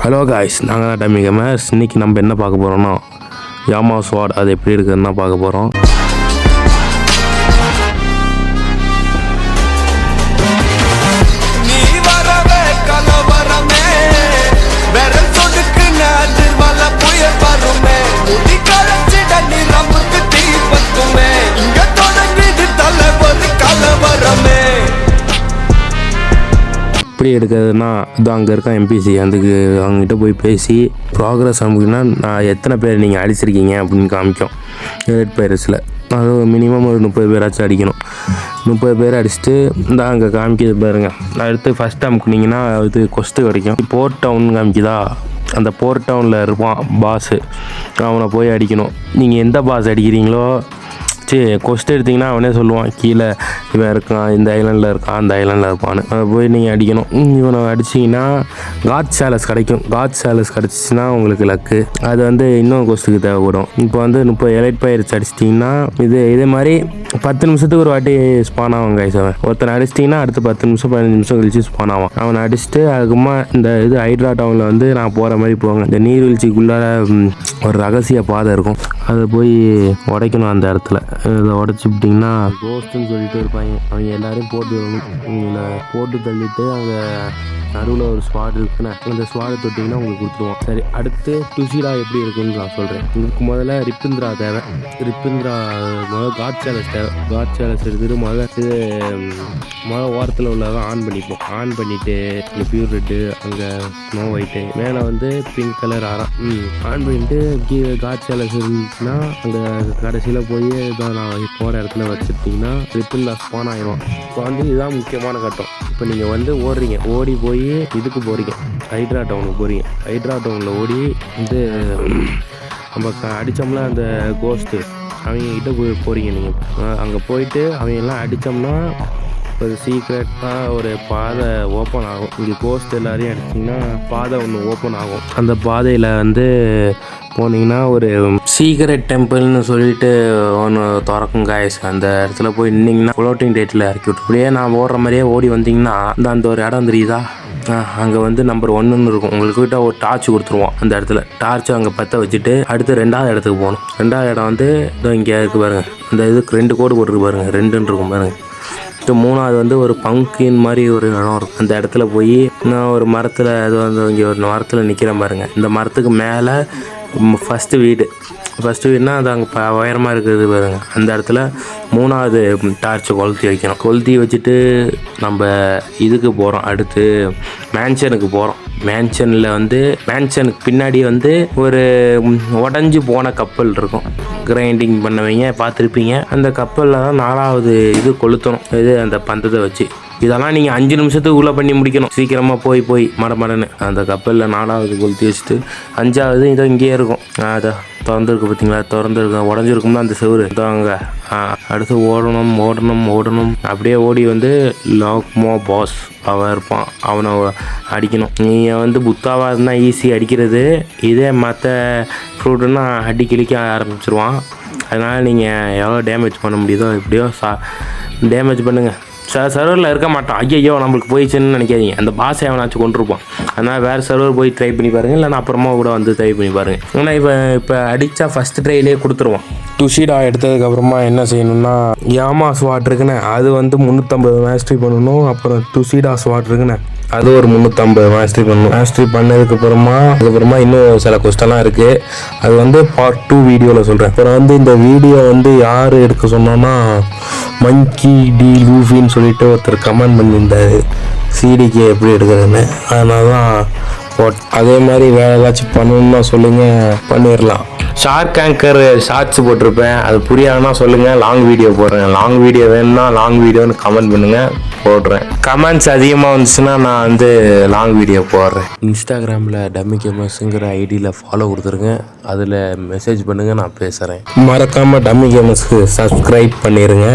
Hello guys, நாங்கள் தான் dummy gamers. இன்றைக்கி நம்ம என்ன பார்க்க போகிறோம்னா யாமா ஸ்வாட் அது எப்படி இருக்குதுன்னு தான் பார்க்க போகிறோம். எப்படி எடுக்கிறதுனா இது அங்கே இருக்க எம்பிசி அதுக்கு அவங்ககிட்ட போய் பேசி ப்ராக்ரஸ் அப்படின்னா நான் எத்தனை பேர் நீங்கள் அடிச்சிருக்கீங்க அப்படின்னு காமிக்கும் ரெட் பைரஸில். அது மினிமம் ஒரு 30 பேராச்சும் அடிக்கணும். 30 பேர் அடிச்சுட்டு இந்த அங்கே காமிக்கிது பாருங்கள். அடுத்து ஃபஸ்ட் அமுக்குனிங்கன்னா இது கொஸ்ட்டு கிடைக்கும். போர்ட் டவுன் காமிக்குதா, அந்த போர்ட் டவுனில் இருப்பான் பாஸு, அவனை போய் அடிக்கணும். நீங்கள் எந்த பாஸ் அடிக்கிறீங்களோ கொஸ்ட் எடுத்திங்கன்னா அவனே சொல்லுவான் கீழே இவன் இருக்கான், இந்த ஐலாண்டில் இருக்கான், அந்த ஐலாண்டில் இருப்பான்னு. அதை போய் நீங்கள் அடிக்கணும். இவனை அடிச்சிங்கன்னா காட் சேலஸ் கிடைக்கும். காட் சேலஸ் கிடச்சிச்சின்னா உங்களுக்கு லக்கு. அது வந்து இன்னொரு கொஸ்ட்டுக்கு தேவைப்படும். இப்போ வந்து 30 எலைட் பயிற்சி அடிச்சிட்டிங்கன்னா இதே மாதிரி 10 நிமிஷத்துக்கு ஒரு வாட்டி ஸ்பான் ஆகும் கைஸ். அவன் ஒருத்தனை அடிச்சிட்டிங்கன்னா அடுத்து 10 நிமிஷம் 15 நிமிஷம் கழிச்சு ஸ்பான் ஆகும். அவனை அடிச்சுட்டு அதுக்குமா இந்த ஹைட்ரா டவுனில் வந்து நான் போகிற மாதிரி போவாங்க. இந்த நீர்வீழ்ச்சிக்குள்ளார ஒரு ரகசிய பாதை இருக்கும், அதை போய் உடைக்கணும். அந்த இடத்துல இதை உடச்சிப்பிட்டிங்கன்னா கோஸ்ட்டுன்னு சொல்லிட்டு இருப்பாங்க. அவங்க எல்லாரையும் போட்டு தள்ளிட்டு அங்கே நடுவில் ஒரு ஸ்வாட் இருக்குன்னு அந்த ஸ்வாடை தொட்டிங்கன்னா உங்களுக்கு கொடுத்துருவோம். சரி, அடுத்து டுஷிடா எப்படி இருக்குன்னு நான் சொல்கிறேன். உங்களுக்கு முதல்ல ரிப்பிந்திரா தேவை. ரிப்பிந்திரா முதல் காட் சேலஸ் தேவை. காட் சேலஸ் எடுத்துகிட்டு முதல் ஓரத்தில் உள்ளதான் ஆன் பண்ணிப்போம். ஆன் பண்ணிவிட்டு இங்கே பியூர் ரெட்டு, அங்கே ஸ்னோ ஒயிட்டு, மேலே வந்து பிங்க் கலர் ஆன் பண்ணிட்டு காட் சேலஸ் இருந்துச்சுன்னா அங்கே கடைசியில் போய் இதான் நான் போகிற இடத்துல வச்சுருந்தீங்கன்னா ரிப்பிந்திரா ஸ்பான் ஆகிடும். இப்போ வந்து இதுதான் முக்கியமான கட்டம். இப்போ நீங்கள் வந்து ஓடி போய் இதுக்கு போகிறீங்க, ஹைட்ரா டவுனுக்கு போகிறீங்க. ஹைட்ரா டவுனில் ஓடி வந்து நம்ம அடித்தோம்னா அந்த கோஸ்ட்டு அவங்கக்கிட்ட போகிறீங்க. நீங்கள் அங்கே போயிட்டு அவங்கெல்லாம் அடித்தோம்னா ஒரு சீக்ரெட்டாக ஒரு பாதை ஓப்பன் ஆகும். இங்கே கோஸ்ட் எல்லாரையும் அடிச்சிங்கன்னா பாதை ஒன்று ஓப்பன் ஆகும். அந்த பாதையில் வந்து போனீங்கன்னா ஒரு சீக்ரெட் டெம்பிள்னு சொல்லிட்டு ஒன்று திறக்கும் காய்ஸ். அந்த இடத்துல போய் நின்னிங்கன்னா ஃப்ளோட்டிங் டேட்டில் இறக்கி விட்டு அப்படியே நான் ஓடுற மாதிரியே ஓடி வந்தீங்கன்னா அந்த ஒரு இடம் தெரியுதா, அங்கே வந்து நம்பர் 1ன்னு இருக்கும். உங்கள்கிட்ட ஒரு டார்ச் கொடுத்துருவோம். அந்த இடத்துல டார்ச்சை அங்கே பற்ற வச்சுட்டு அடுத்து 2வது இடத்துக்கு போகணும். 2வது இடம் வந்து இங்கே இருக்குது பாருங்கள். அந்த இதுக்கு 2 கோடு போட்டுருக்கு பாருங்கள், 2ன்னு இருக்கும் பாருங்கள். 3வது வந்து ஒரு பங்கின் மாதிரி ஒரு இடம் இருக்கும். அந்த இடத்துல போய் நான் ஒரு மரத்தில் அது வந்து இங்கே ஒரு மரத்தில் நிற்கிறேன் பாருங்கள். இந்த மரத்துக்கு மேலே ஃபஸ்ட்டு வீடுனா அது அங்கே உயரமாக இருக்குது பாருங்கள். அந்த இடத்துல 3வது டார்ச்சை கொளுத்தி வைக்கணும். கொளுத்தி வச்சுட்டு நம்ம இதுக்கு போகிறோம். அடுத்து மேன்ஷனுக்கு போகிறோம். மேன்ஷனுக்கு பின்னாடி வந்து ஒரு உடஞ்சி போன கப்பல் இருக்கும். கிரைண்டிங் பண்ணவங்க பார்த்துருப்பீங்க. அந்த கப்பலில் தான் 4வது இது கொளுத்தணும். இது அந்த பந்தத்தை வச்சு இதெல்லாம் நீங்கள் 5 நிமிஷத்துக்குள்ளே பண்ணி முடிக்கணும். சீக்கிரமாக போய் மடன்னு அந்த கப்பலில் 4வது கொளுத்தி வச்சுட்டு 5வது இதோ இங்கேயே இருக்கும். அதை திறந்துருக்கு பார்த்தீங்களா, திறந்துருக்கு உடஞ்சிருக்கும்னா அந்த செவரு தாங்க. அடுத்து ஓடணும். அப்படியே ஓடி வந்து லாக்மோ பாஸ் அவன் இருப்பான், அவனை அடிக்கணும். நீங்கள் வந்து புத்தாவாக இருந்தால் ஈஸி அடிக்கிறது. இதே மற்ற ஃப்ரூட்டுன்னா அடி கிழிக்க ஆரம்பிச்சிருவான். அதனால் நீங்கள் எவ்வளோ டேமேஜ் பண்ண முடியுதோ எப்படியோ டேமேஜ் பண்ணுங்கள். சர்வரில் இருக்க மாட்டான். ஐயோ நம்மளுக்கு போயிடுச்சுன்னு நினைக்காதீங்க. அந்த பாஸை அவனாச்சும் கொண்டிருப்பான். அதனால் வேறு சர்வர் போய் ட்ரை பண்ணி பாருங்கள், இல்லைன்னா அப்புறமா கூட வந்து ட்ரை பண்ணி பாருங்கள். ஏன்னா இப்போ அடித்தா ஃபஸ்ட்டு ட்ரைலே கொடுத்துருவான். டுஷிடா எடுத்ததுக்கப்புறமா என்ன செய்யணும்னா யாமா ஸ்வாட் இருக்குன்னு அது வந்து 350 மாஸ்டரி பண்ணணும். அப்புறம் டுஷிடா ஸ்வாட் இருக்குன்னு அது ஒரு 350 மாஸ்டரி பண்ணணும். மாஸ்டரி பண்ணதுக்கப்புறமா இன்னும் சில கொஸ்டெல்லாம் இருக்குது. அது வந்து பார்ட் 2 வீடியோவில் சொல்கிறேன். அப்புறம் வந்து இந்த வீடியோ வந்து யார் எடுக்க சொன்னோன்னா மங்கி டி லூஃபின்னு சொல்லிட்டு ஒருத்தர் கமெண்ட் பண்ணியிருந்தார் சிடிக்கு எப்படி எடுக்கிறதுன்னு. அதனால தான் அதே மாதிரி வேறு ஏதாச்சும் பண்ணணுன்னா சொல்லுங்கள், பண்ணிடலாம். ஷார்க் ஆங்கர் ஷார்ட்ஸ் போட்டிருப்பேன், அது புரியாதுன்னா சொல்லுங்கள், லாங் வீடியோ போடுறேன். லாங் வீடியோ வேணும்னா லாங் வீடியோன்னு கமெண்ட் பண்ணுங்கள், போடுறேன். கமெண்ட்ஸ் அதிகமாக வந்துச்சுன்னா நான் வந்து லாங் வீடியோ போடுறேன். இன்ஸ்டாகிராமில் டம்மி கேமர்ஸுங்கிற ஐடியில் ஃபாலோ கொடுத்துருங்க, அதில் மெசேஜ் பண்ணுங்கள், நான் பேசுகிறேன். மறக்காமல் டம்மி கேமர்ஸ்க்கு சப்ஸ்கிரைப் பண்ணிடுங்க.